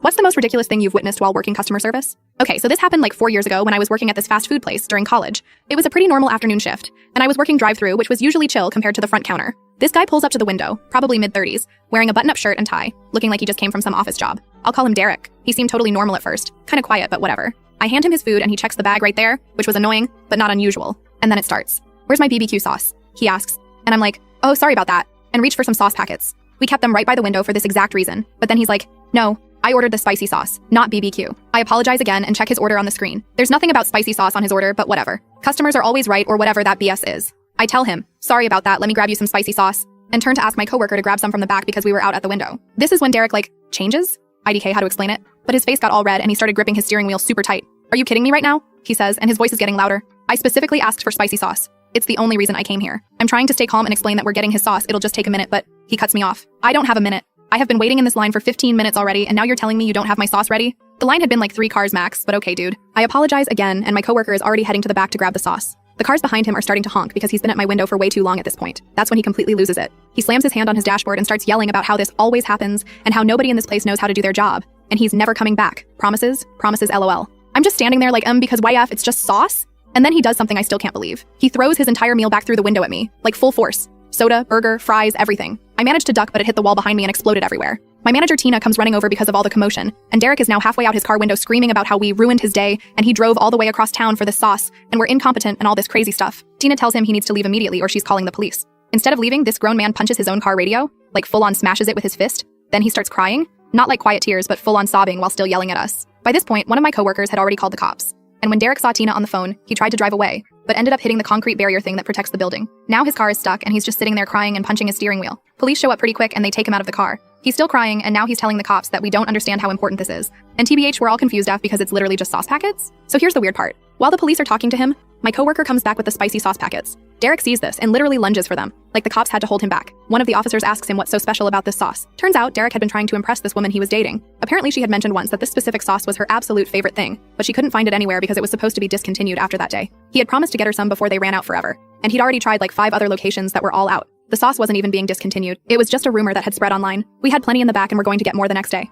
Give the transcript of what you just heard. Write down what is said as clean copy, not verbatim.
What's the most ridiculous thing you've witnessed while working customer service? Okay, so this happened like 4 years ago when I was working at this fast food place during college. It was a pretty normal afternoon shift, and I was working drive-thru, which was usually chill compared to the front counter. This guy pulls up to the window, probably mid-30s, wearing a button-up shirt and tie, looking like he just came from some office job. I'll call him Derek. He seemed totally normal at first, kind of quiet, but whatever. I hand him his food and he checks the bag right there, which was annoying, but not unusual. And then it starts. "Where's my BBQ sauce?" he asks. And I'm like, "Oh, sorry about that," and reach for some sauce packets. We kept them right by the window for this exact reason, but then he's like, "No, I ordered the spicy sauce, not BBQ." I apologize again and check his order on the screen. There's nothing about spicy sauce on his order, but whatever. Customers are always right or whatever that BS is. I tell him, "Sorry about that, let me grab you some spicy sauce," and turn to ask my coworker to grab some from the back because we were out at the window. This is when Derek changes? IDK how to explain it. But his face got all red and he started gripping his steering wheel super tight. "Are you kidding me right now?" he says, and his voice is getting louder. "I specifically asked for spicy sauce. It's the only reason I came here." I'm trying to stay calm and explain that we're getting his sauce, it'll just take a minute, but he cuts me off. "I don't have a minute. I have been waiting in this line for 15 minutes already, and now you're telling me you don't have my sauce ready?" The line had been like 3 cars max, but okay, dude. I apologize again, and my coworker is already heading to the back to grab the sauce. The cars behind him are starting to honk because he's been at my window for way too long at this point. That's when he completely loses it. He slams his hand on his dashboard and starts yelling about how this always happens and how nobody in this place knows how to do their job. And he's never coming back. Promises? Promises LOL. I'm just standing there like, because YF, it's just sauce? And then he does something I still can't believe. He throws his entire meal back through the window at me, like full force. Soda, burger, fries, everything. I managed to duck, but it hit the wall behind me and exploded everywhere. My manager Tina comes running over because of all the commotion, and Derek is now halfway out his car window screaming about how we ruined his day and he drove all the way across town for this sauce and we're incompetent and all this crazy stuff. Tina tells him he needs to leave immediately or she's calling the police. Instead of leaving, this grown man punches his own car radio, like full-on smashes it with his fist. Then he starts crying, not like quiet tears, but full-on sobbing while still yelling at us. By this point, one of my coworkers had already called the cops. And when Derek saw Tina on the phone, he tried to drive away, but ended up hitting the concrete barrier thing that protects the building. Now his car is stuck and he's just sitting there crying and punching his steering wheel. Police show up pretty quick and they take him out of the car. He's still crying and now he's telling the cops that we don't understand how important this is. And TBH, we're all confused because it's literally just sauce packets. So here's the weird part. While the police are talking to him, my coworker comes back with the spicy sauce packets. Derek sees this and literally lunges for them, like the cops had to hold him back. One of the officers asks him what's so special about this sauce. Turns out Derek had been trying to impress this woman he was dating. Apparently she had mentioned once that this specific sauce was her absolute favorite thing, but she couldn't find it anywhere because it was supposed to be discontinued after that day. He had promised to get her some before they ran out forever, and he'd already tried like 5 other locations that were all out. The sauce wasn't even being discontinued. It was just a rumor that had spread online. We had plenty in the back and were going to get more the next day.